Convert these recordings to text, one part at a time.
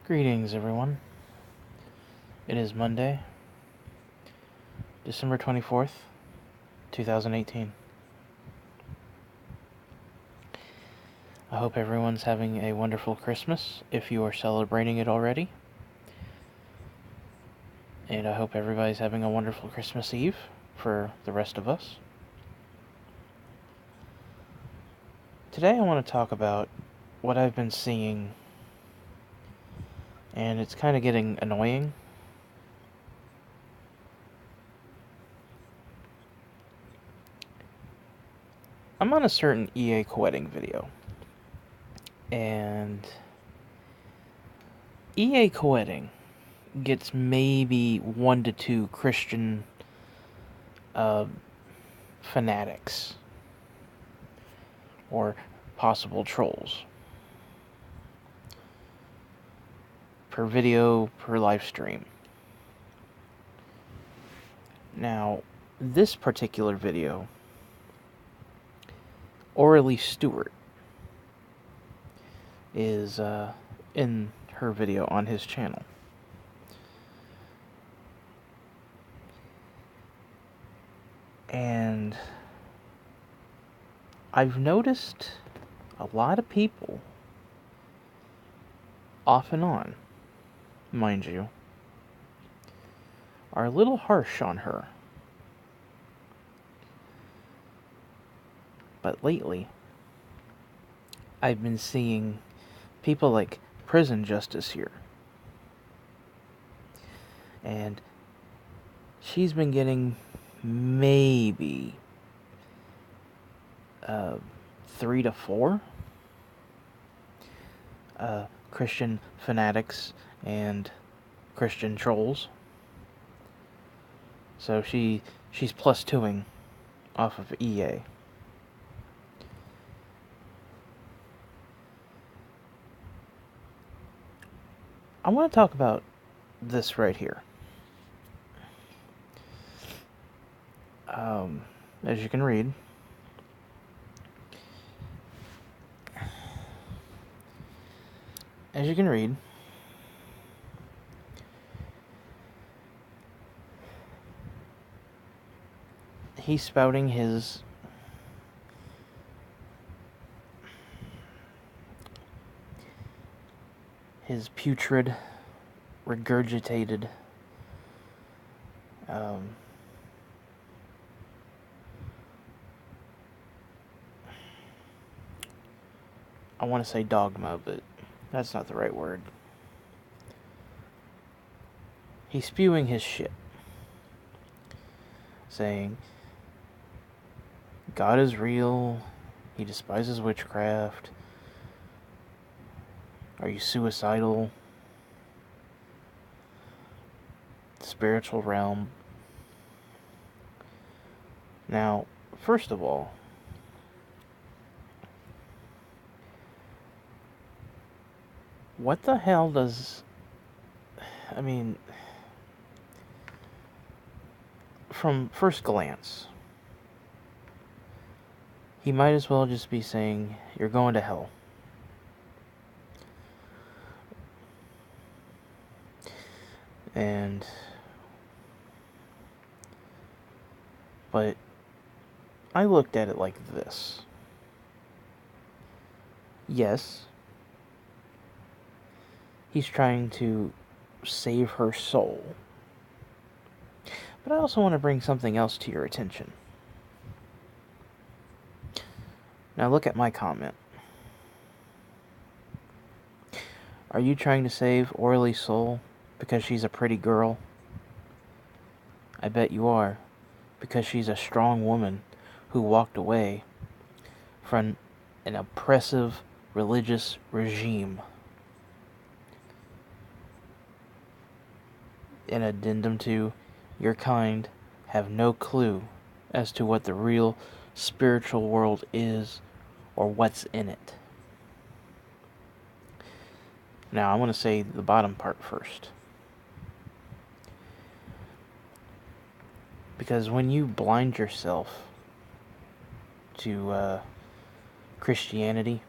Greetings, everyone. It is Monday, December 24th, 2018. I hope everyone's having a wonderful Christmas, if you are celebrating it already. And I hope everybody's having a wonderful Christmas Eve for the rest of us. Today I want to talk about what I've been seeing, and it's kind of getting annoying. I'm on a certain EA co-editing video, and EA co-editing gets maybe 1 to 2 Christian fanatics or possible trolls per video, per live stream. Now, this particular video, Orly Stewart is in her video on his channel. And I've noticed a lot of people, off and on, mind you, are a little harsh on her. But lately, I've been seeing people like Prison Justice here. And she's been getting maybe 3 to 4 Christian fanatics and Christian trolls. So she's plus 2ing off of EA. I want to talk about this right here. As you can read, he's spouting his putrid, regurgitated I want to say dogma, but that's not the right word. He's spewing his shit, saying God is real, he despises witchcraft, are you suicidal, spiritual realm. Now, first of all, what the hell does... I mean, from first glance, he might as well just be saying, you're going to hell. But I looked at it like this. Yes, he's trying to save her soul. But I also want to bring something else to your attention. Now look at my comment. Are you trying to save Orly's soul because she's a pretty girl? I bet you are, because she's a strong woman who walked away from an oppressive religious regime. An addendum to, your kind have no clue as to what the real spiritual world is or what's in it. Now, I want to say the bottom part first. Because when you blind yourself to Christianity,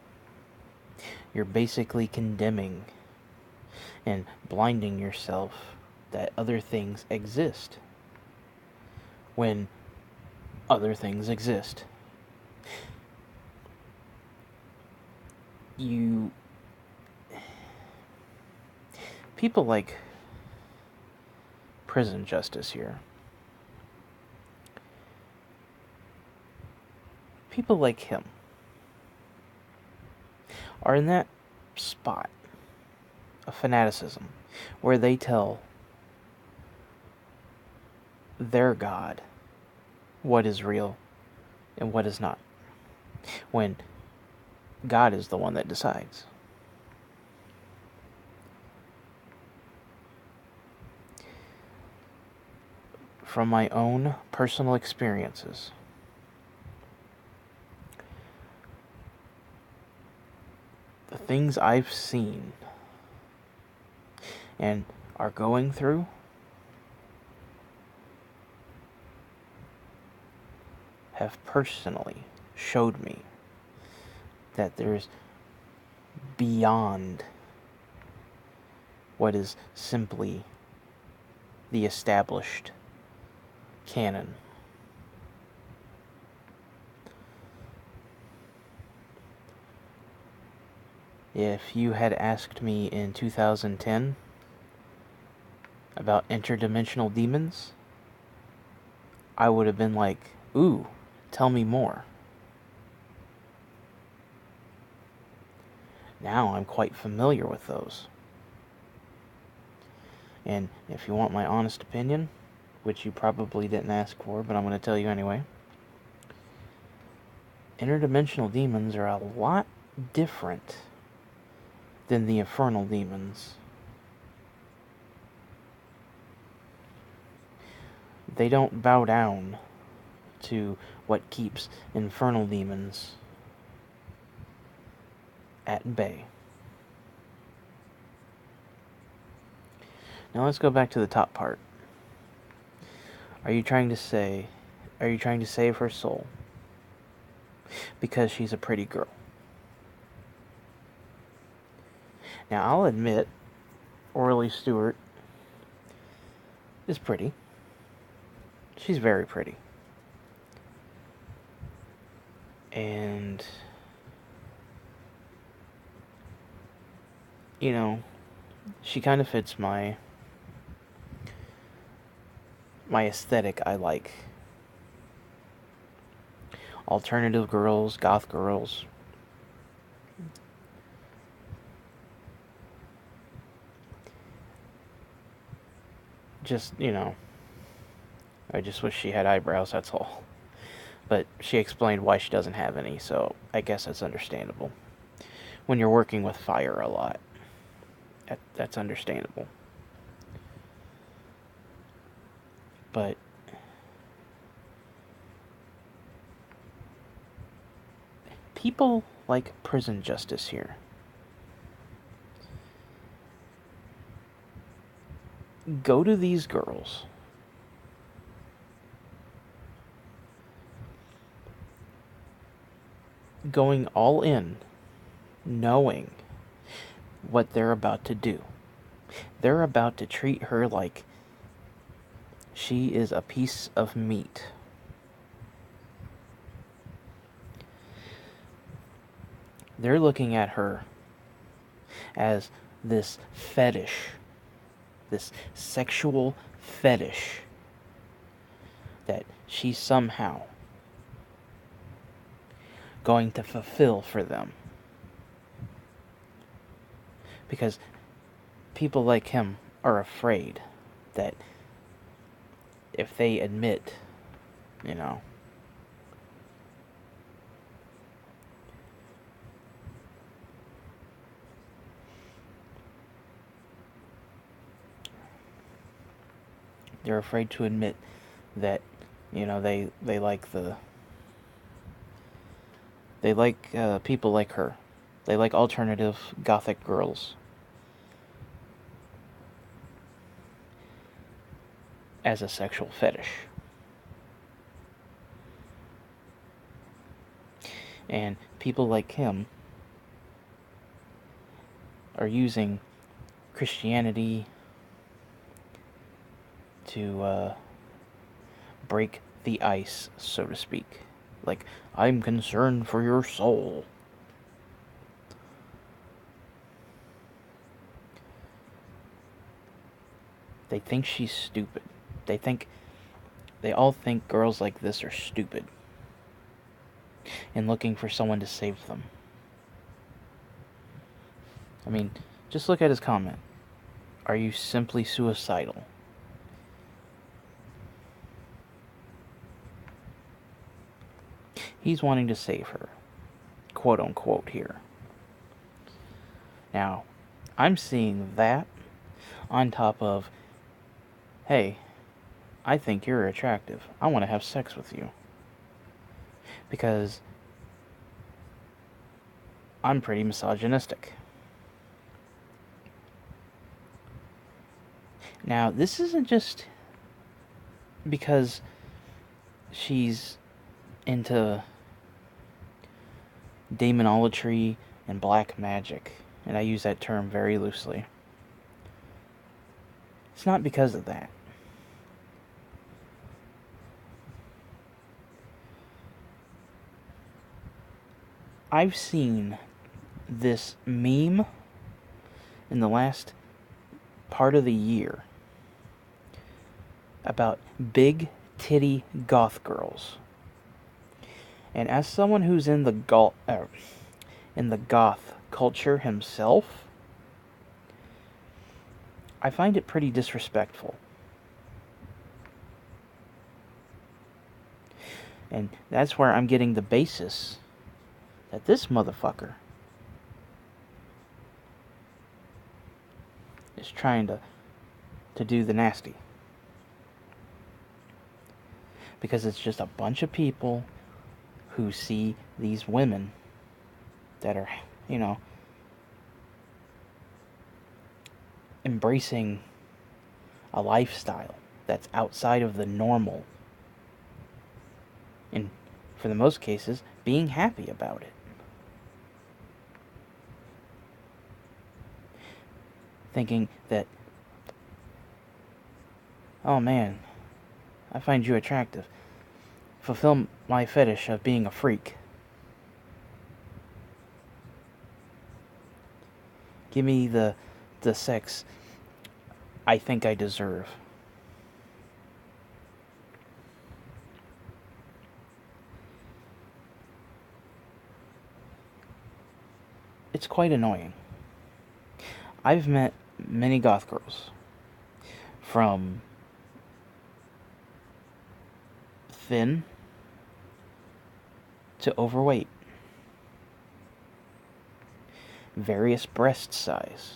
you're basically condemning and blinding yourself that other things exist when other things exist. People like prison justice here. People like him are in that spot of fanaticism where they tell their God what is real and what is not, when God is the one that decides. From my own personal experiences, the things I've seen and are going through, have personally showed me that there's beyond what is simply the established canon. If you had asked me in 2010 about interdimensional demons, I would have been like, ooh, tell me more. Now I'm quite familiar with those. And if you want my honest opinion, which you probably didn't ask for, but I'm going to tell you anyway, interdimensional demons are a lot different than the infernal demons. They don't bow down to what keeps infernal demons at bay. Now let's go back to the top part. Are you trying to save her soul because she's a pretty girl? Now I'll admit, Orly Stewart is pretty. She's very pretty. And, you know, she kind of fits my aesthetic I like. Alternative girls, goth girls. Just, I just wish she had eyebrows, that's all. But she explained why she doesn't have any, so I guess that's understandable. When you're working with fire a lot, that's understandable. But people like prison justice here. Go to these girls. Going all in, knowing what they're about to do. They're about to treat her like she is a piece of meat. They're looking at her as this fetish, this sexual fetish that she's somehow going to fulfill for them. Because people like him are afraid that if they admit, they're afraid to admit that, they like people like her. They like alternative gothic girls. As a sexual fetish. And people like him are using Christianity to break the ice, so to speak. Like, I'm concerned for your soul. They think she's stupid. They all think girls like this are stupid and looking for someone to save them. I mean, just look at his comment. Are you simply suicidal? He's wanting to save her. Quote unquote here. Now, I'm seeing that on top of, hey, I think you're attractive. I want to have sex with you. Because I'm pretty misogynistic. Now, this isn't just because she's into demonolatry and black magic, and I use that term very loosely. It's not because of that. I've seen this meme in the last part of the year about big titty goth girls. And as someone who's in the goth culture himself, I find it pretty disrespectful. And that's where I'm getting the basis that this motherfucker is trying to do the nasty. Because it's just a bunch of people who see these women that are, embracing a lifestyle that's outside of the normal. And for the most cases, being happy about it. Thinking that, oh man, I find you attractive. Fulfill my fetish of being a freak. Give me the sex I think I deserve. It's quite annoying. I've met many goth girls, from thin to overweight, various breast size,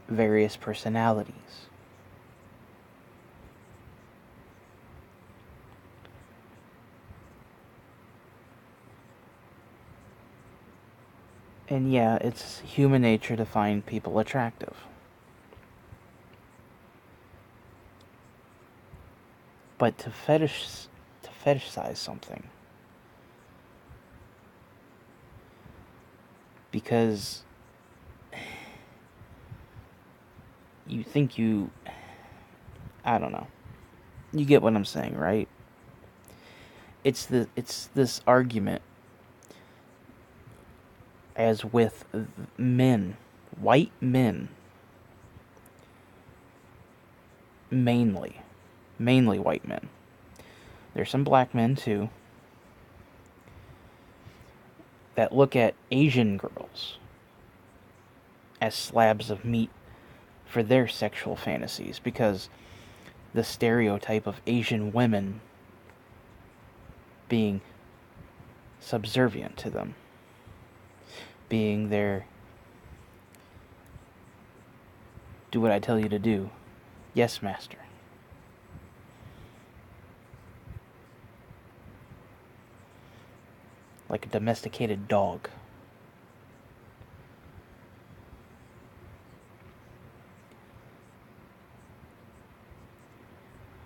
various personalities. And yeah, it's human nature to find people attractive. But to fetishize something because you think I don't know. You get what I'm saying, right? It's this argument as with men, white men, mainly white men. There's some black men too that look at Asian girls as slabs of meat for their sexual fantasies, because the stereotype of Asian women being subservient to them, being their do what I tell you to do, yes master. Like a domesticated dog.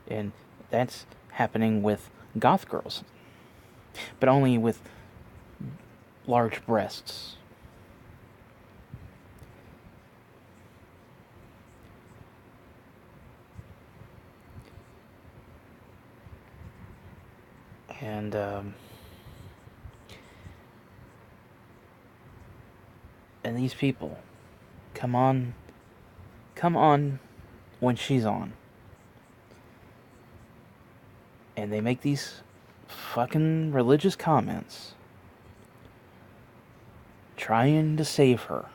And that's happening with goth girls, but only with large breasts. And these people come on when she's on, and they make these fucking religious comments trying to save her.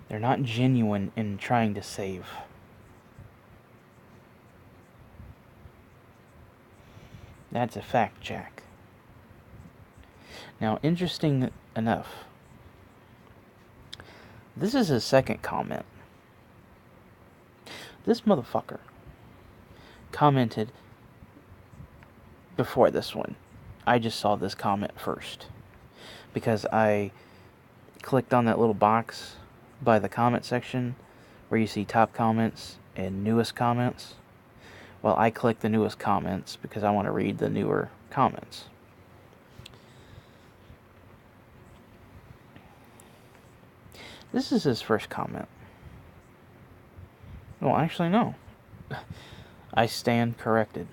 They're not genuine in trying to save. That's a fact, Jack. Now, interesting enough, this is his second comment. This motherfucker commented before this one. I just saw this comment first, because I clicked on that little box by the comment section where you see top comments and newest comments. Well, I clicked the newest comments because I want to read the newer comments. This is his first comment. Well, actually, no. I stand corrected.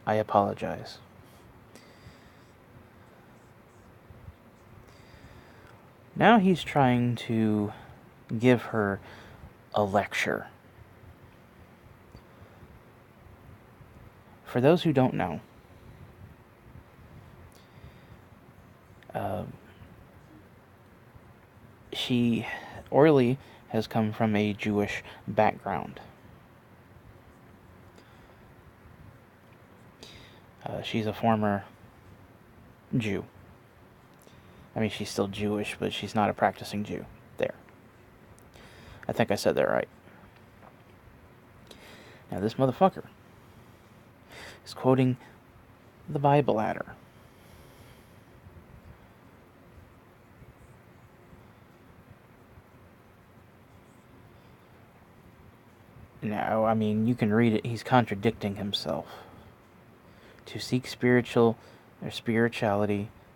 I apologize. Now he's trying to give her a lecture. For those who don't know, Orly has come from a Jewish background. She's a former Jew. I mean, she's still Jewish, but she's not a practicing Jew. There. I think I said that right. Now, this motherfucker is quoting the Bible at her. Now, I mean, you can read it. He's contradicting himself. To seek spirituality,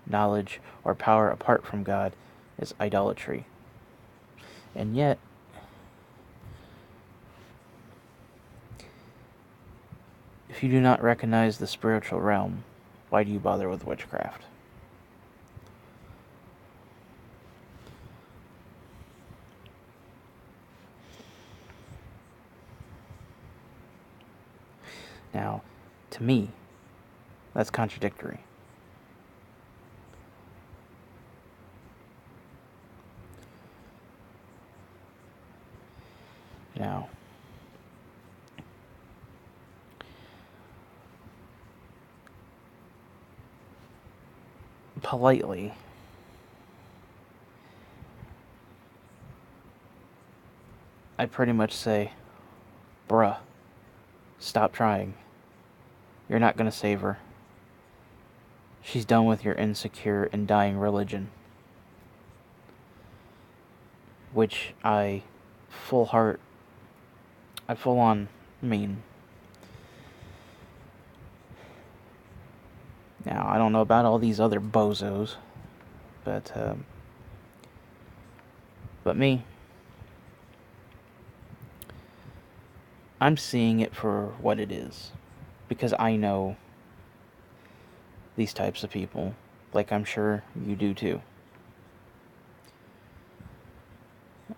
knowledge, or power apart from God is idolatry. And yet, if you do not recognize the spiritual realm, why do you bother with witchcraft? Now, to me, that's contradictory. Now, politely, I pretty much say, bruh, stop trying. You're not gonna save her. She's done with your insecure and dying religion. Which I full on mean. Now, I don't know about all these other bozos, but me, I'm seeing it for what it is, because I know these types of people, like I'm sure you do too.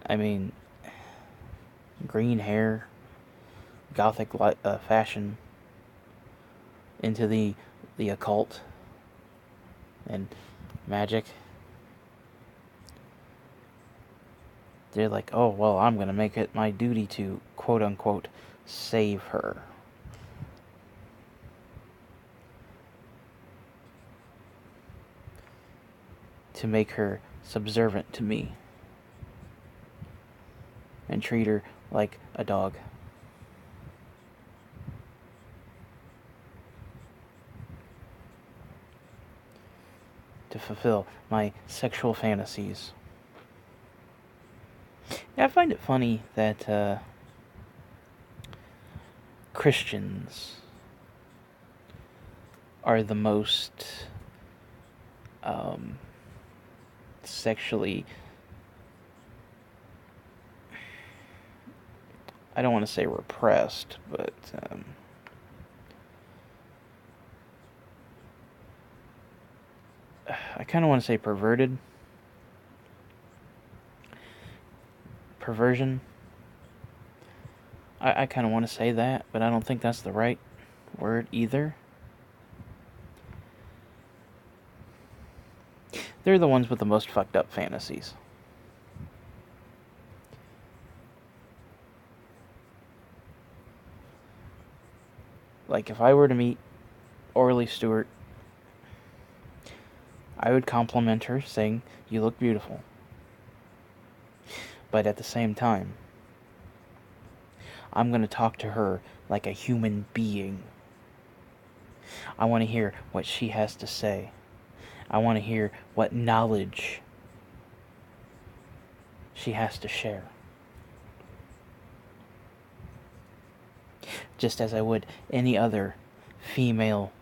I mean, green hair, gothic fashion, into the occult and magic. They're like, oh, well, I'm going to make it my duty to, quote unquote, save her. To make her subservient to me. And treat her like a dog. To fulfill my sexual fantasies. Yeah, I find it funny that Christians are the most sexually I don't want to say repressed, but I kind of want to say perverted. Perversion. I kind of want to say that, but I don't think that's the right word either. They're the ones with the most fucked up fantasies. Like, if I were to meet Orly Stewart, I would compliment her, saying, "You look beautiful." But at the same time, I'm going to talk to her like a human being. I want to hear what she has to say. I want to hear what knowledge she has to share. Just as I would any other female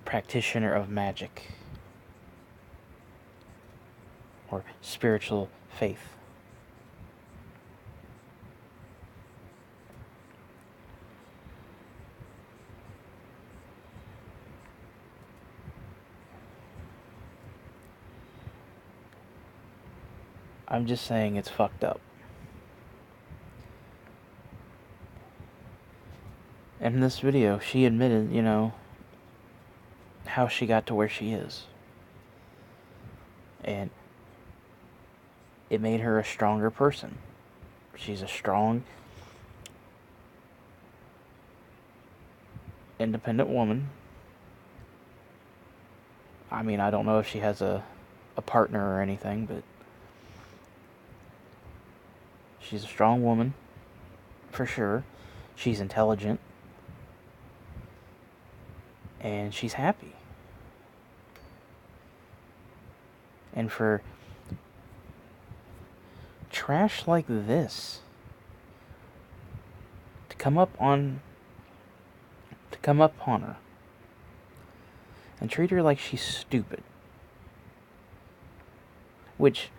practitioner of magic or spiritual faith. I'm just saying it's fucked up. And in this video, she admitted, how she got to where she is. And it made her a stronger person. She's a strong, independent woman. I mean, I don't know if she has a partner or anything, but she's a strong woman, for sure. She's intelligent. And she's happy. And for trash like this to come up on her and treat her like she's stupid, which,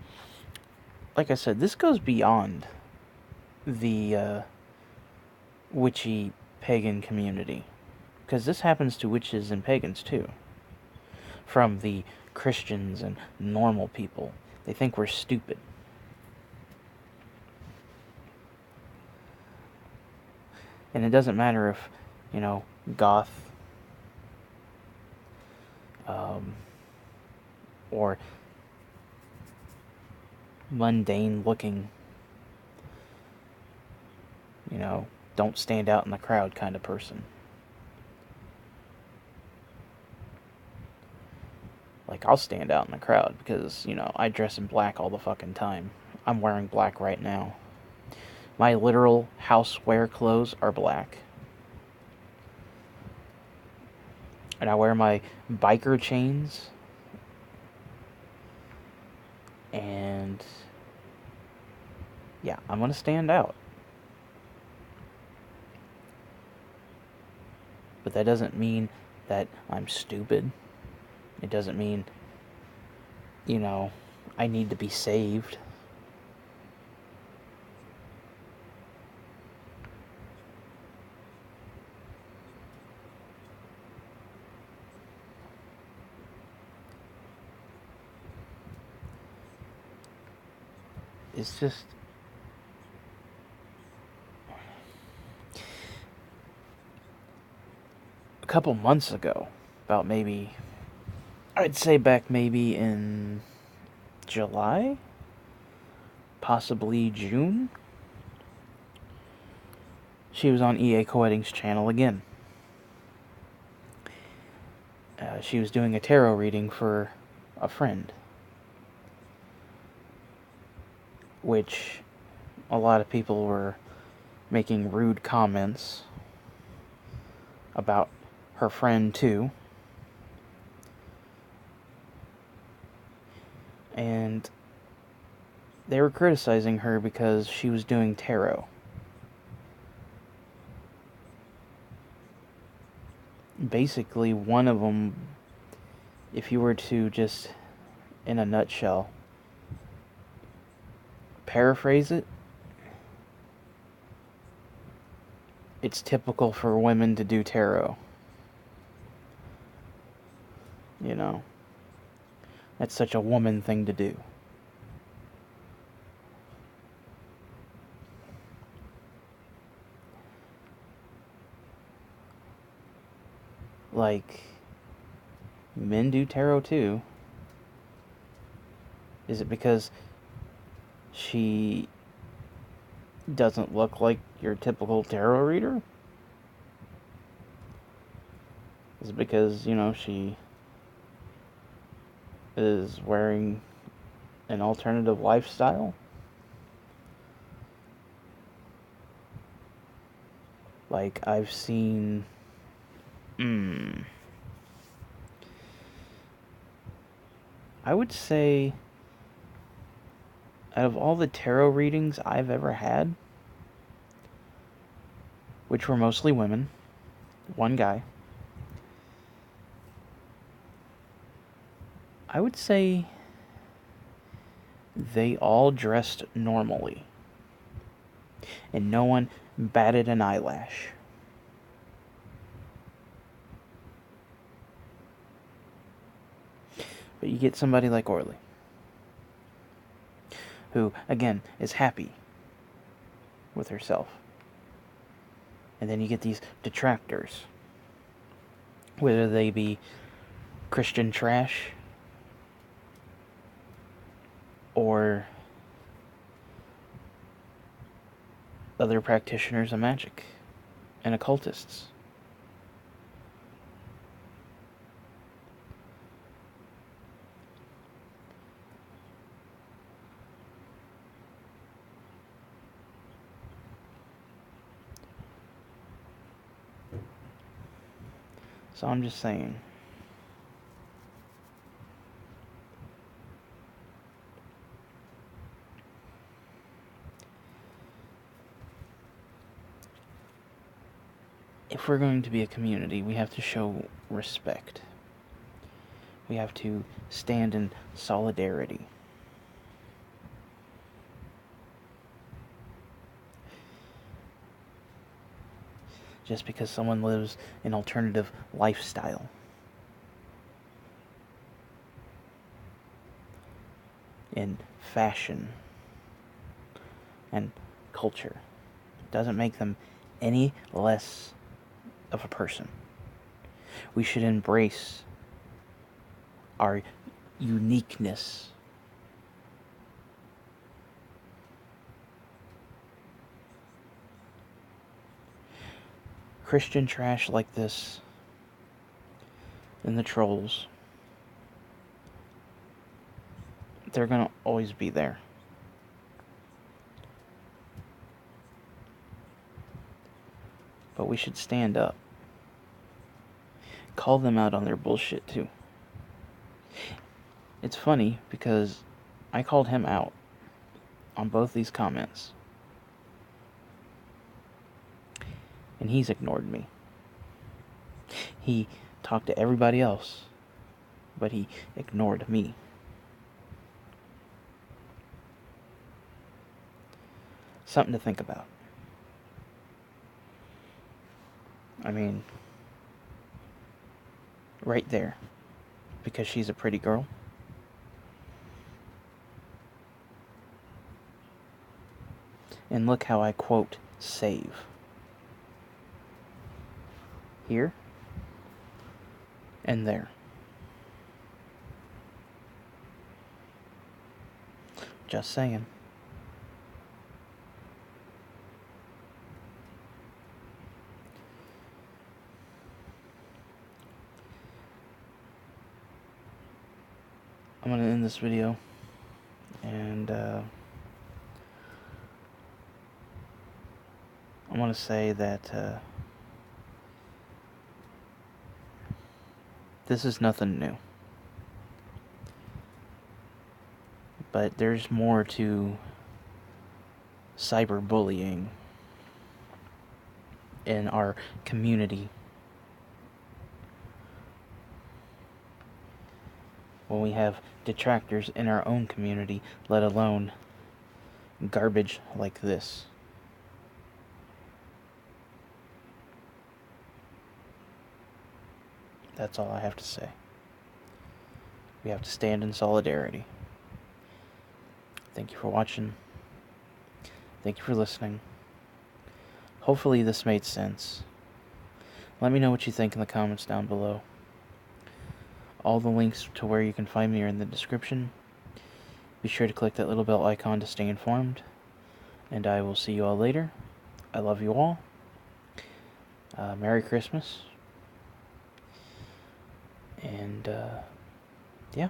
like I said, this goes beyond the witchy pagan community, because this happens to witches and pagans too. From the Christians and normal people, they think we're stupid. And it doesn't matter if, goth, or mundane looking, don't stand out in the crowd kind of person. Like, I'll stand out in the crowd because, I dress in black all the fucking time. I'm wearing black right now. My literal housewear clothes are black. And I wear my biker chains. And yeah, I'm gonna stand out. But that doesn't mean that I'm stupid. It doesn't mean, I need to be saved. It's just... a couple months ago, about maybe... I'd say back maybe in July? Possibly June? She was on EA Coeding's channel again. She was doing a tarot reading for a friend, which a lot of people were making rude comments about her friend too. And they were criticizing her because she was doing tarot. Basically, one of them, if you were to just, in a nutshell, paraphrase it, it's typical for women to do tarot. You know, that's such a woman thing to do. Like, men do tarot too. Is it because she doesn't look like your typical tarot reader? Is it because, you know, she is wearing an alternative lifestyle? Like, I've seen... I would say, out of all the tarot readings I've ever had, which were mostly women, one guy, I would say they all dressed normally, and no one batted an eyelash. But you get somebody like Orly, who, again, is happy with herself. And then you get these detractors, whether they be Christian trash or other practitioners of magic and occultists. So I'm just saying, if we're going to be a community, we have to show respect. We have to stand in solidarity. Just because someone lives an alternative lifestyle. In fashion and culture doesn't make them any less of a person. We should embrace our uniqueness. Christian trash like this and the trolls, they're gonna always be there. But we should stand up. Call them out on their bullshit too. It's funny because I called him out on both these comments, and he's ignored me. He talked to everybody else, but he ignored me. Something to think about. I mean, right there, because she's a pretty girl. And look how I quote save. Here and there. Just saying. I'm going to end this video, and I want to say that this is nothing new, but there's more to cyberbullying in our community. When we have detractors in our own community, let alone garbage like this. That's all I have to say. We have to stand in solidarity. Thank you for watching. Thank you for listening. Hopefully this made sense. Let me know what you think in the comments down below. All the links to where you can find me are in the description. Be sure to click that little bell icon to stay informed. And I will see you all later. I love you all. Merry Christmas. And, yeah.